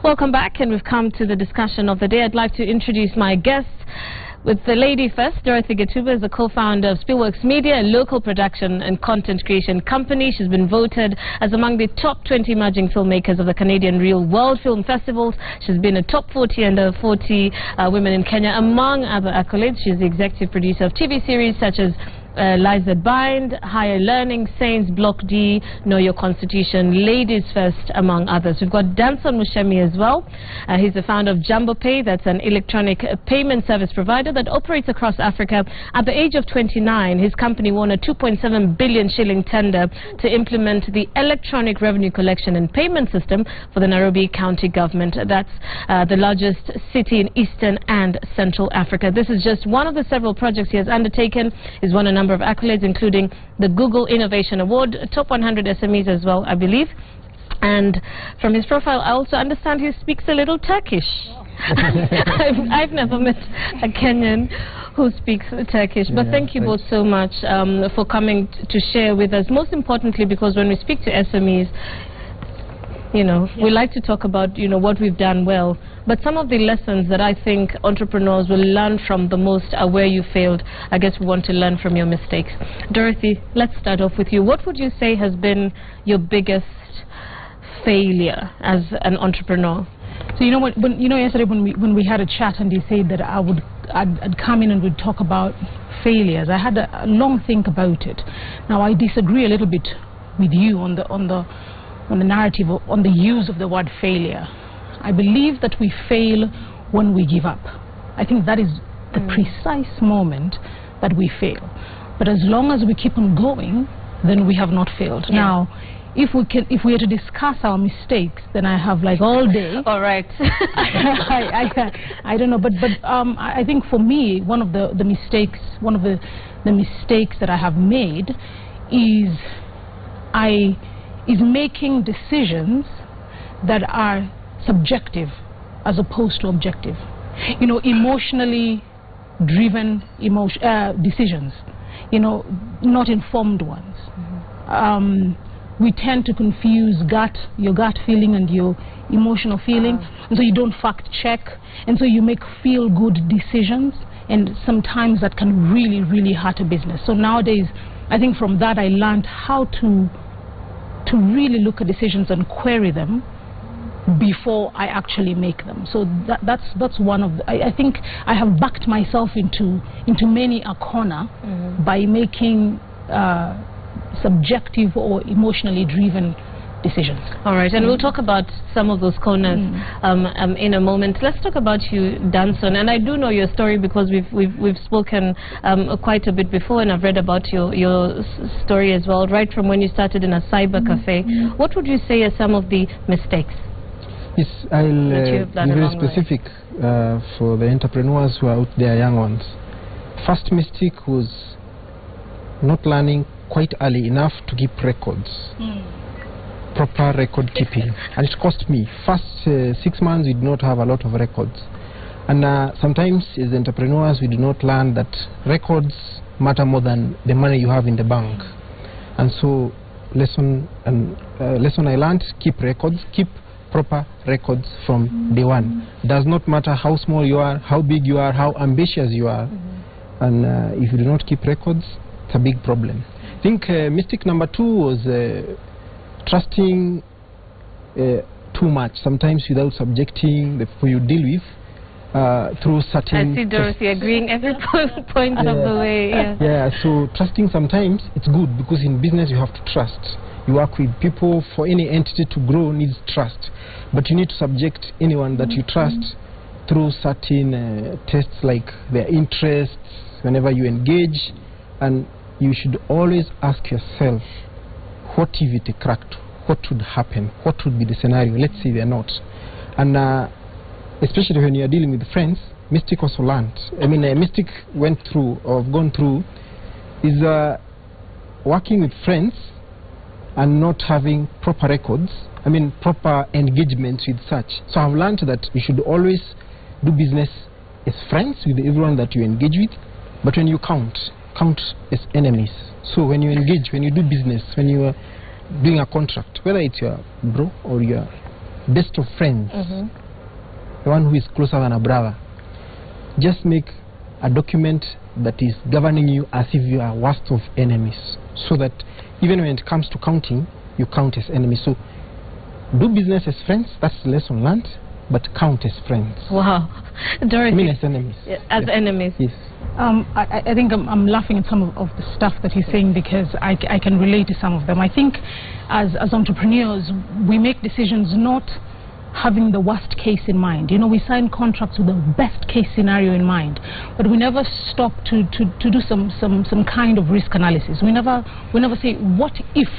Welcome back, and we've come to the discussion of the day. I'd like to introduce my guests. With the lady first, Dorothy Ketubah is the co-founder of Spielworks Media, a local production and content creation company. She's been voted as among the top 20 emerging filmmakers of the Canadian Real World Film Festivals. She's been a top 40 under 40 women in Kenya, among other accolades. She's the executive producer of TV series such as Lies That Bind, Higher Learning, Saints, Block D, Know Your Constitution, Ladies First, among others. We've got Danson Muchemi as well. He's the founder of JamboPay. That's an electronic payment service provider that operates across Africa. At the age of 29, his company won a 2.7 billion shilling tender to implement the electronic revenue collection and payment system for the Nairobi County government. That's the largest city in Eastern and Central Africa. This is just one of the several projects he has undertaken. He's won a number of accolades, including the Google Innovation Award, top 100 SMEs as well, I believe. And from his profile, I also understand he speaks a little Turkish. I've never met a Kenyan who speaks Turkish. But thank you both so much for coming to share with us. Most importantly, because when we speak to SMEs, you know, we like to talk about, you know, what we've done well. But some of the lessons that I think entrepreneurs will learn from the most are where you failed. I guess we want to learn from your mistakes. Dorothy, let's start off with you. What would you say has been your biggest failure as an entrepreneur? So you know what, yesterday when we had a chat and you said that I'd come in and we'd talk about failures, I had a long think about it. Now I disagree a little bit with you on the narrative, on the use of the word failure. I believe that we fail when we give up. I think that is the precise moment that we fail. But as long as we keep on going, then we have not failed. Yeah. Now, if we are to discuss our mistakes, then I have like all day. All right. I don't know, but I think for me, one of the mistakes that I have made is making decisions that are subjective as opposed to objective. You know, emotionally driven decisions, you know, not informed ones. We tend to confuse your gut feeling and your emotional feeling, and so you don't fact check, and so you make feel-good decisions, and sometimes that can really, really hurt a business. So nowadays, I think from that I learned how to really look at decisions and query them before I actually make them. So that's one of the, I think I have backed myself into many a corner by making subjective or emotionally driven decisions. All right, and we'll talk about some of those corners in a moment. Let's talk about you, Danson. And I do know your story because we've spoken quite a bit before, and I've read about your story as well, right from when you started in a cyber cafe. What would you say are some of the mistakes? Yes, I'll be very specific for the entrepreneurs who are out there, young ones. First mistake was not learning quite early enough to keep records. Proper record keeping, and it cost me. First 6 months we did not have a lot of records, and sometimes as entrepreneurs we do not learn that records matter more than the money you have in the bank. And so lesson I learned: keep records, keep proper records from day one. Does not matter how small you are, how big you are, how ambitious you are, and if you do not keep records, it's a big problem. I think mistake number 2 was trusting too much, sometimes without subjecting the people you deal with through certain... I see Dorothy agreeing every point of the way. Yeah, so trusting sometimes, it's good, because in business you have to trust. You work with people. For any entity to grow needs trust, but you need to subject anyone that you trust through certain tests, like their interests, whenever you engage. And you should always ask yourself, what if it cracked? What would happen? What would be the scenario? Let's say they're not. And especially when you're dealing with friends, mistake also learned. I mean, a mistake went through, or have gone through, is working with friends and not having proper records, I mean proper engagements with such. So I've learned that you should always do business as friends with everyone that you engage with, but when you count as enemies. So when you engage, when you do business, when you are doing a contract, whether it's your bro or your best of friends, the one who is closer than a brother. Just make a document that is governing you as if you are worst of enemies, so that even when it comes to counting, you count as enemies. So do business as friends, that's the lesson learned, but count as friends. Wow. Dorothy. I mean as enemies. As enemies. Yes. I think I'm laughing at some of the stuff that he's saying, because I can relate to some of them. I think as entrepreneurs, we make decisions not having the worst case in mind. You know, we sign contracts with the best case scenario in mind, but we never stop to do some kind of risk analysis. We never say, what if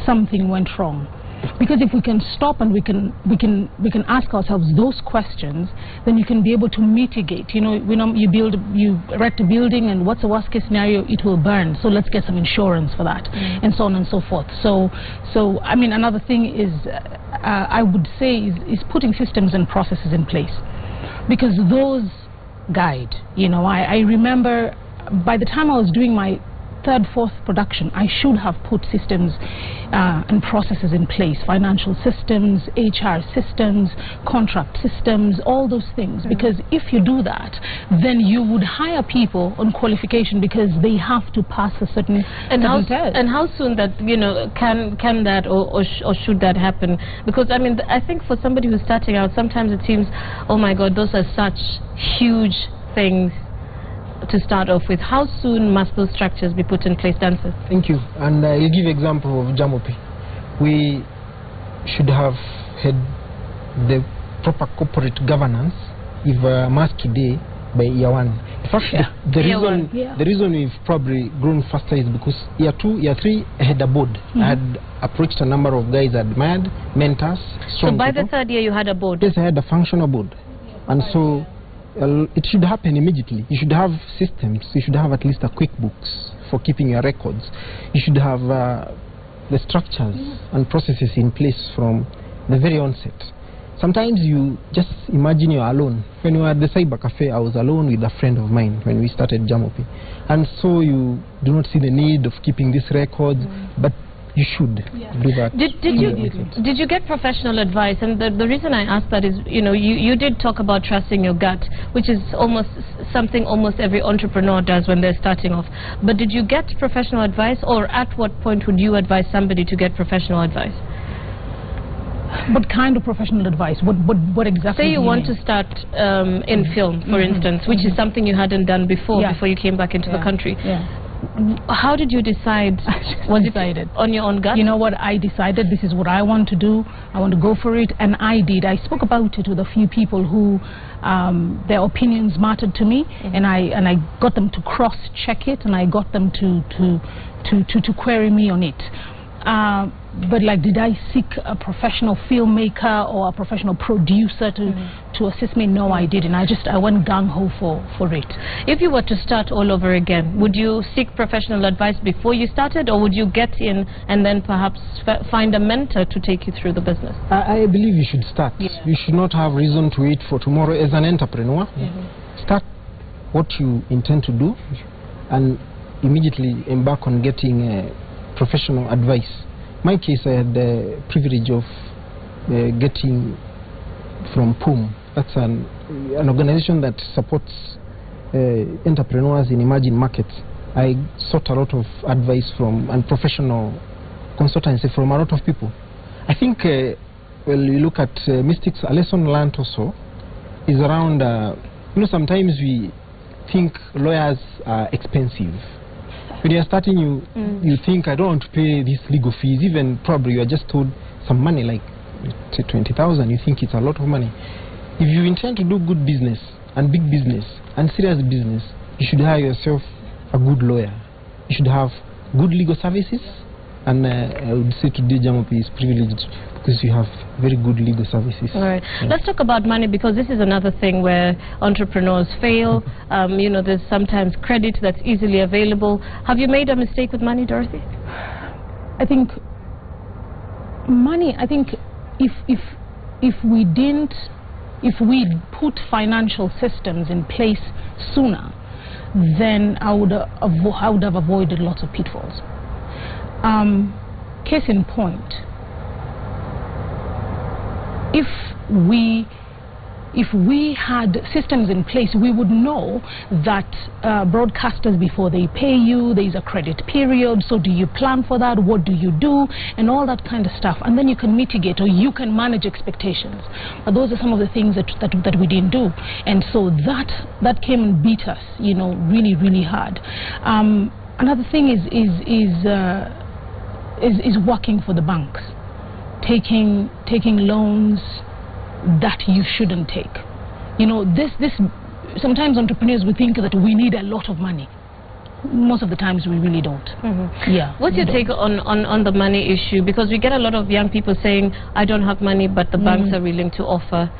something went wrong? Because if we can stop and we can ask ourselves those questions, then you can be able to mitigate. You know, you erect a building, and what's the worst case scenario? It will burn. So let's get some insurance for that, and so on and so forth. So I mean, another thing is, I would say, is putting systems and processes in place, because those guide. You know, I remember by the time I was doing my third, fourth production, I should have put systems and processes in place, financial systems, HR systems, contract systems, all those things. Because if you do that, then you would hire people on qualification, because they have to pass a certain test. And how soon that, you know, can that or should that happen? Because I mean, I think for somebody who's starting out, sometimes it seems, oh my God, those are such huge things to start off with. How soon must those structures be put in place, Danson? Thank you. And you give example of JamboPay. We should have had the proper corporate governance if must today by year one. In fact, the reason we've probably grown faster is because year 2, year 3, I had a board. I had approached a number of guys I admired, mentors. So by the third year you had a board? Yes, I had a functional board. And so it should happen immediately. You should have systems. You should have at least a QuickBooks for keeping your records. You should have the structures and processes in place from the very onset. Sometimes you just imagine you're alone. When we were at the cyber cafe, I was alone with a friend of mine when we started JamboPay. And so you do not see the need of keeping these records, but you should do that. Did you get professional advice? And the reason I ask that is, you know, you did talk about trusting your gut, which is almost something almost every entrepreneur does when they're starting off. But did you get professional advice, or at what point would you advise somebody to get professional advice? What kind of professional advice? What exactly? Say you want to start in film, for instance, which is something you hadn't done before you came back into the country. How did you decide? Was it on your own gut? You know what, I decided this is what I want to do. I want to go for it, and I did. I spoke about it with a few people who their opinions mattered to me, and I got them to cross-check it, and I got them to query me on it. But like, did I seek a professional filmmaker or a professional producer to assist me? No, I didn't. I went gung-ho for it. If you were to start all over again, would you seek professional advice before you started, or would you get in and then perhaps find a mentor to take you through the business? I believe you should start. You should not have reason to wait for tomorrow. As an entrepreneur, start what you intend to do and immediately embark on getting professional advice. My case, I had the privilege of getting from POOM. That's an organization that supports entrepreneurs in emerging markets. I sought a lot of advice from and professional consultancy from a lot of people. I think when you look at Mystics, a lesson learned also is around, you know, sometimes we think lawyers are expensive. When you're starting, you think, I don't want to pay these legal fees. Even probably you are just told some money, like say 20,000. You think it's a lot of money. If you intend to do good business and big business and serious business, you should hire yourself a good lawyer. You should have good legal services. And I would say today JamboPay is privileged because you have very good legal services. All right. Let's talk about money, because this is another thing where entrepreneurs fail. You know, there's sometimes credit that's easily available. Have you made a mistake with money, Dorothy? I think money, if we put financial systems in place sooner, then I would have avoided lots of pitfalls. Case in point, if we had systems in place, we would know that broadcasters, before they pay you, there is a credit period. So do you plan for that? What do you do? And all that kind of stuff. And then you can mitigate, or you can manage expectations. But those are some of the things that we didn't do. And so that came and beat us, you know, really, really hard. Another thing is working for the banks, taking loans that you shouldn't take. You know, sometimes entrepreneurs, we think that we need a lot of money. Most of the times we really don't. Yeah. What's your take on the money issue? Because we get a lot of young people saying, I don't have money, but the banks are willing to offer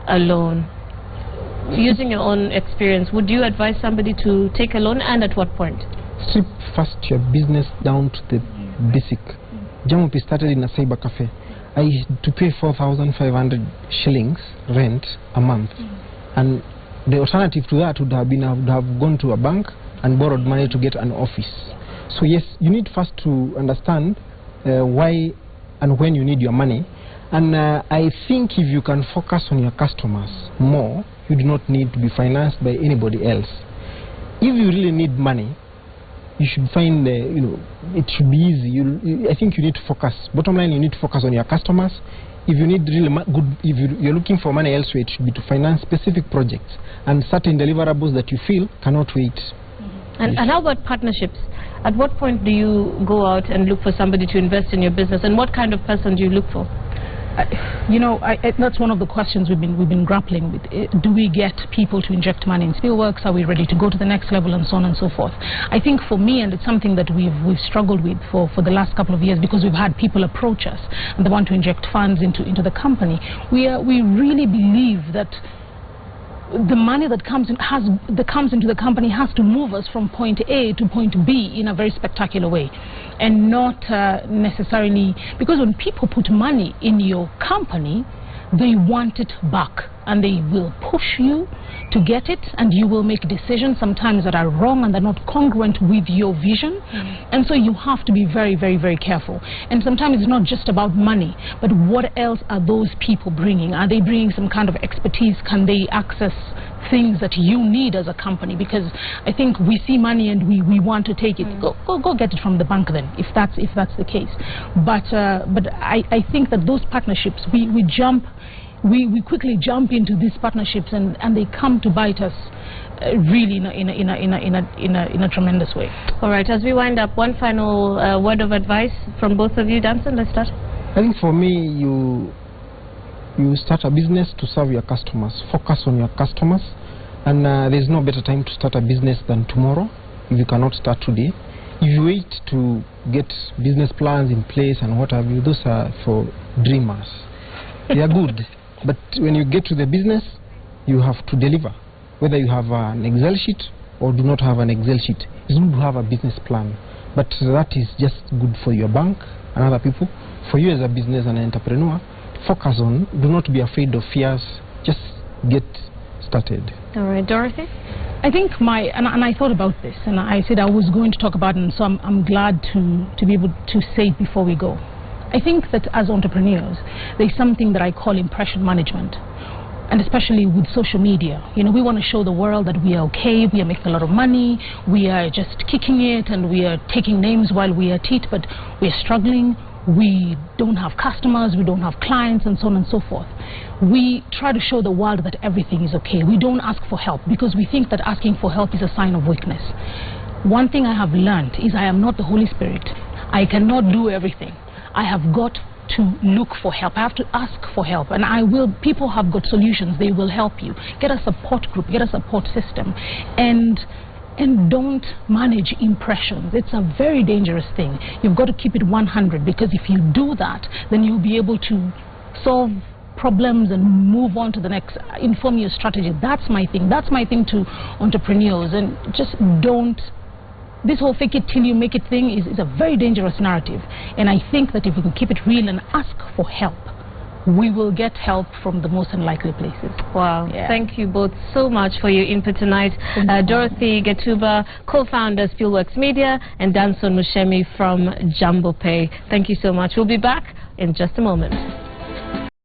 a loan. Using your own experience, would you advise somebody to take a loan, and at what point? Strip first your business down to the basic. JamboPay started in a cyber cafe. I had to pay 4,500 shillings rent a month, and the alternative to that would have been I would have gone to a bank and borrowed money to get an office. So yes, you need first to understand why and when you need your money, and I think if you can focus on your customers more, you do not need to be financed by anybody else. If you really need money, you should find, you know, it should be easy. I think you need to focus. Bottom line, you need to focus on your customers. If you need really if you're looking for money elsewhere, it should be to finance specific projects and certain deliverables that you feel cannot wait. And how about partnerships? At what point do you go out and look for somebody to invest in your business, and what kind of person do you look for? You know, that's one of the questions we've been grappling with. Do we get people to inject money in Spielworks? Are we ready to go to the next level, and so on and so forth? I think for me, and it's something that we've struggled with for the last couple of years, because we've had people approach us and they want to inject funds into the company. We really believe that the money that comes into the company has to move us from point A to point B in a very spectacular way, and not necessarily, because when people put money in your company, they want it back, and they will push you to get it, and you will make decisions sometimes that are wrong and they're not congruent with your vision. And so you have to be very, very, very careful. And sometimes it's not just about money, but what else are those people bringing? Are they bringing some kind of expertise? Can they access things that you need as a company? Because I think we see money and we want to take it. Go get it from the bank then, if that's the case. But I think that those partnerships, we quickly jump into these partnerships, and they come to bite us really in a tremendous way. All right, as we wind up, one final word of advice from both of you. Danson, let's start. I think for me, you start a business to serve your customers. Focus on your customers, and there's no better time to start a business than tomorrow if you cannot start today. If you wait to get business plans in place and what have you, those are for dreamers. They are good, but when you get to the business, you have to deliver. Whether you have an Excel sheet or do not have an Excel sheet, it's good to have a business plan, but that is just good for your bank and other people. For you as a business and an entrepreneur, focus on, do not be afraid of fears, just get started. All right, Dorothy? I think and I thought about this, and I said I was going to talk about it, and so I'm glad to be able to say it before we go. I think that as entrepreneurs, there's something that I call impression management, and especially with social media. You know, we want to show the world that we are okay, we are making a lot of money, we are just kicking it, and we are taking names while we are at it, but we are struggling. We don't have customers, we don't have clients, and so on and so forth. We try to show the world that everything is okay. We don't ask for help because we think that asking for help is a sign of weakness. One thing I have learned is I am not the Holy Spirit. I cannot do everything. I have got to look for help. I have to ask for help, and people have got solutions. They will help you. Get a support group, get a support system, and don't manage impressions. It's a very dangerous thing. You've got to keep it 100, because if you do that, then you'll be able to solve problems and move on to the next, inform your strategy. That's my thing. That's my thing to entrepreneurs. And just don't, this whole fake it till you make it thing is a very dangerous narrative. And I think that if we can keep it real and ask for help, we will get help from the most unlikely places. Wow. Yeah. Thank you both so much for your input tonight. Dorothy Ketubah, co-founder Spielworks Media, and Danson Muchemi from JamboPay. Thank you so much. We'll be back in just a moment.